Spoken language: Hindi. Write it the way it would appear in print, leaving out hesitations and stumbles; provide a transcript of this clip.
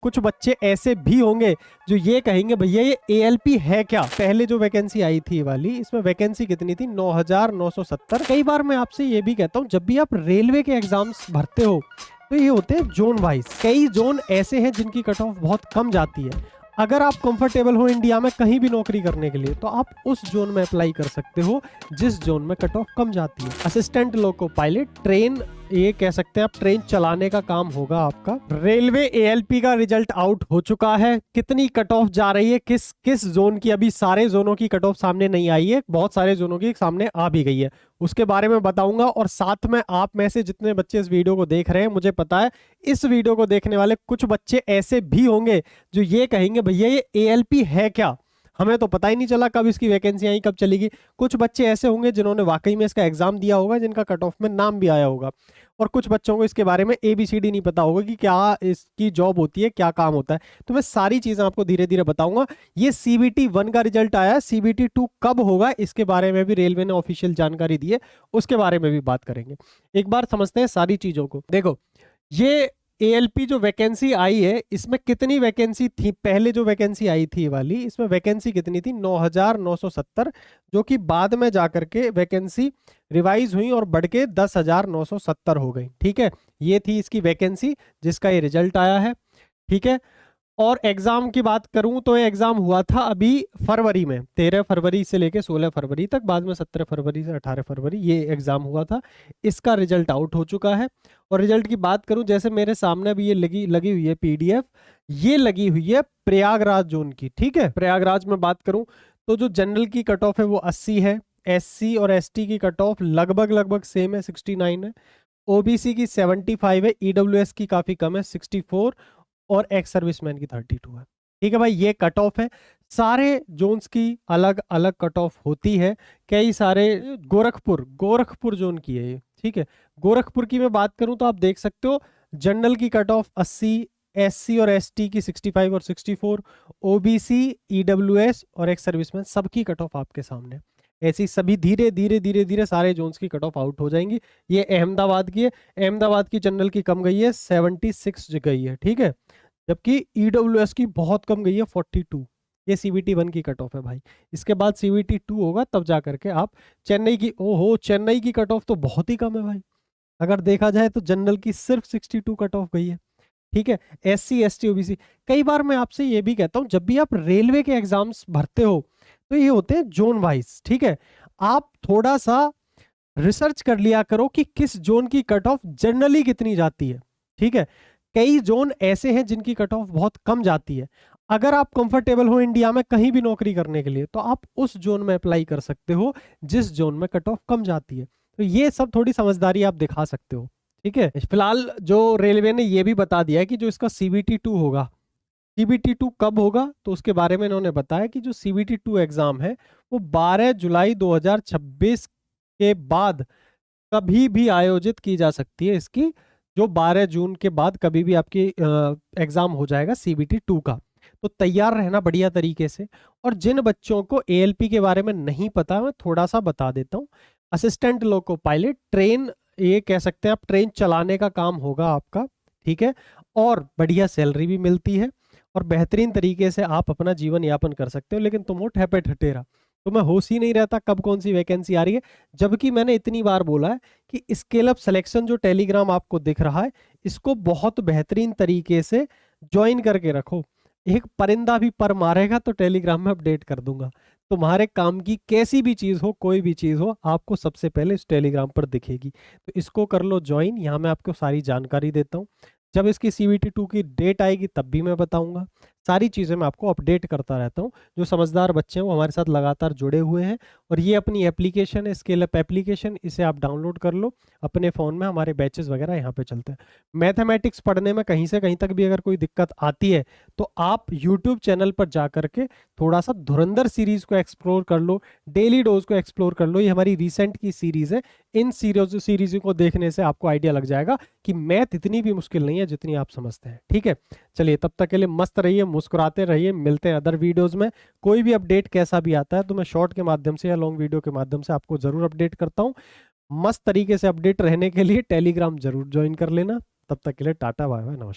कुछ बच्चे ऐसे भी होंगे जो ये कहेंगे भैया ये एएलपी है क्या। पहले जो वैकेंसी आई थी ये वाली, इसमें वैकेंसी कितनी थी? 9,970। कई बार मैं आपसे ये भी कहता हूँ, जब भी आप रेलवे के एग्जाम्स भरते हो तो ये होते हैं जोन वाइज। कई जोन ऐसे हैं जिनकी कट ऑफ बहुत कम जाती है। अगर आप कंफर्टेबल हो इंडिया में कहीं भी नौकरी करने के लिए, तो आप उस जोन में अप्लाई कर सकते हो जिस जोन में कट ऑफ कम जाती है। असिस्टेंट लोको पायलट, ट्रेन, ये कह सकते हैं आप ट्रेन चलाने का काम होगा आपका। रेलवे एएलपी का रिजल्ट आउट हो चुका है। कितनी कट ऑफ जा रही है, किस किस जोन की, अभी सारे जोनों की कट ऑफ सामने नहीं आई है, बहुत सारे जोनों की सामने आ भी गई है, उसके बारे में बताऊंगा। और साथ में आप में से जितने बच्चे इस वीडियो को देख रहे हैं, मुझे पता है इस वीडियो को देखने वाले कुछ बच्चे ऐसे भी होंगे जो ये कहेंगे भैया ये एएलपी है क्या, हमें तो पता ही नहीं चला कब इसकी वैकेंसी आई, कब चलेगी। कुछ बच्चे ऐसे होंगे जिन्होंने वाकई में इसका एग्जाम दिया होगा, जिनका कट ऑफ में नाम भी आया होगा, और कुछ बच्चों को इसके बारे में एबीसीडी नहीं पता होगा कि क्या इसकी जॉब होती है, क्या काम होता है। तो मैं सारी चीजें आपको धीरे धीरे बताऊंगा। ये सीबीटी 1 का रिजल्ट आया है, सीबीटी 2 कब होगा इसके बारे में भी रेलवे ने ऑफिशियल जानकारी दी है, उसके बारे में भी बात करेंगे। एक बार समझते हैं सारी चीजों को। देखो, ये एएलपी जो वैकेंसी आई है, इसमें कितनी वैकेंसी थी? पहले जो वैकेंसी आई थी वाली, इसमें वैकेंसी कितनी थी? 9,970, जो कि बाद में जाकर के वैकेंसी रिवाइज हुई और बढ़ के 10,970 हो गई। ठीक है, ये थी इसकी वैकेंसी जिसका ये रिजल्ट आया है। ठीक है, और एग्जाम की बात करूं तो ये एग्जाम हुआ था अभी फरवरी में, 13 फरवरी से लेके 16 फरवरी तक, बाद में 17 फरवरी से 18 फरवरी ये एग्जाम हुआ था। इसका रिजल्ट आउट हो चुका है। और रिजल्ट की बात करूं, जैसे मेरे सामने भी ये लगी हुई है पीडीएफ, ये लगी हुई है प्रयागराज जोन की। ठीक है, प्रयागराज में बात करूं तो जो जनरल की कट ऑफ है वो 80 है, एससी और एसटी की कट ऑफ लगभग सेम है, 69 है, ओबीसी की 75 है, ईडब्ल्यूएस की काफी कम है, 64, और एक्स सर्विसमैन की 32 है। ठीक है भाई, ये कट ऑफ है। सारे जोन्स की अलग अलग कट ऑफ होती है। कई सारे, गोरखपुर जोन की है ये। ठीक है, गोरखपुर की मैं बात करूं तो आप देख सकते हो जनरल की कट ऑफ 80, एससी और एसटी की 65 और 64, ओबीसी, ईडब्ल्यूएस और एक्स सर्विसमैन सबकी कट ऑफ आपके सामने। ऐसी सभी धीरे धीरे सारे जोन्स की कट ऑफ आउट हो जाएंगी। ये अहमदाबाद की है, अहमदाबाद की जनरल की कम गई है, 76 गई है। ठीक है, जबकि ईडब्ल्यूएस की बहुत कम गई है, 42। ये सीबीटी 1 की कट ऑफ है भाई। इसके बाद सीबीटी 2 होगा, तब जा करके आप चेन्नई की, ओहो चेन्नई की कट ऑफ तो बहुत ही कम है भाई। अगर देखा जाए तो जनरल की सिर्फ 62 कट ऑफ गई है। ठीक है, एससी एसटी ओबीसी। कई बार मैं आपसे ये भी कहता हूं, जब भी आप रेलवे के एग्जाम्स भरते हो तो ये होते हैं जोन वाइज। ठीक है, आप थोड़ा सा रिसर्च कर लिया करो कि किस जोन की कट ऑफ जनरली कितनी जाती है। ठीक है, कई जोन ऐसे हैं जिनकी कट ऑफ बहुत कम जाती है। अगर आप कंफर्टेबल हो इंडिया में कहीं भी नौकरी करने के लिए, तो आप उस जोन में अप्लाई कर सकते हो जिस जोन में कट ऑफ कम जाती है। तो ये सब थोड़ी समझदारी आप दिखा सकते हो। ठीक है, फिलहाल जो रेलवे ने ये भी बता दिया है कि जो इसका सीबीटी 2 होगा, सीबीटी 2 कब होगा तो उसके बारे में इन्होंने बताया कि जो सीबीटी 2 एग्जाम है वो 12 जुलाई 2026 के बाद कभी भी आयोजित की जा सकती है। इसकी जो 12 जून के बाद कभी भी आपकी एग्जाम हो जाएगा सीबीटी 2 का। तो तैयार रहना बढ़िया तरीके से। और जिन बच्चों को एएलपी के बारे में नहीं पता, मैं थोड़ा सा बता देता हूँ। असिस्टेंट लोको पायलट, ट्रेन, ये कह सकते हैं आप ट्रेन चलाने का काम होगा आपका। ठीक है, और बढ़िया सैलरी भी मिलती है और बेहतरीन तरीके से आप अपना जीवन यापन कर सकते हो। लेकिन तुम हो ठेपे ठटेरा, तुम्हें होश ही नहीं रहता कब कौन सी वैकेंसी आ रही है। जबकि मैंने इतनी बार बोला है कि स्केल अप सिलेक्शन जो टेलीग्राम आपको दिख रहा है, इसको बहुत बेहतरीन तरीके से ज्वाइन करके रखो। एक परिंदा भी पर मारेगा तो टेलीग्राम में अपडेट कर दूंगा। तुम्हारे काम की कैसी भी चीज हो, कोई भी चीज हो, आपको सबसे पहले इस टेलीग्राम पर दिखेगी। तो इसको कर लो ज्वाइन, यहाँ मैं आपको सारी जानकारी देता हूँ। जब इसकी सीबीटी 2 की डेट आएगी तब भी मैं बताऊंगा। सारी चीज़ें मैं आपको अपडेट करता रहता हूँ। जो समझदार बच्चे हैं वो हमारे साथ लगातार जुड़े हुए हैं। और ये अपनी एप्लीकेशन है, स्केल अप एप्लीकेशन, इसे आप डाउनलोड कर लो अपने फ़ोन में। हमारे बैचेस वगैरह यहाँ पे चलते हैं। मैथमेटिक्स पढ़ने में कहीं से कहीं तक भी अगर कोई दिक्कत आती है तो आप यूट्यूब चैनल पर जा करके थोड़ा सा धुरंधर सीरीज़ को एक्सप्लोर कर लो, डेली डोज को एक्सप्लोर कर लो। ये हमारी रिसेंट की सीरीज़ है। इन सीरीज को देखने से आपको आइडिया लग जाएगा कि मैथ इतनी भी मुश्किल नहीं है जितनी आप समझते हैं। ठीक है, चलिए तब तक के लिए मस्त रहिए, मुस्कुराते रहिए। मिलते हैं अदर वीडियोस में। कोई भी अपडेट कैसा भी आता है तो मैं शॉर्ट के माध्यम से या लॉन्ग वीडियो के माध्यम से आपको जरूर अपडेट करता हूँ। मस्त तरीके से अपडेट रहने के लिए टेलीग्राम जरूर ज्वाइन कर लेना। तब तक के लिए टाटा, बाय बाय, नमस्कार।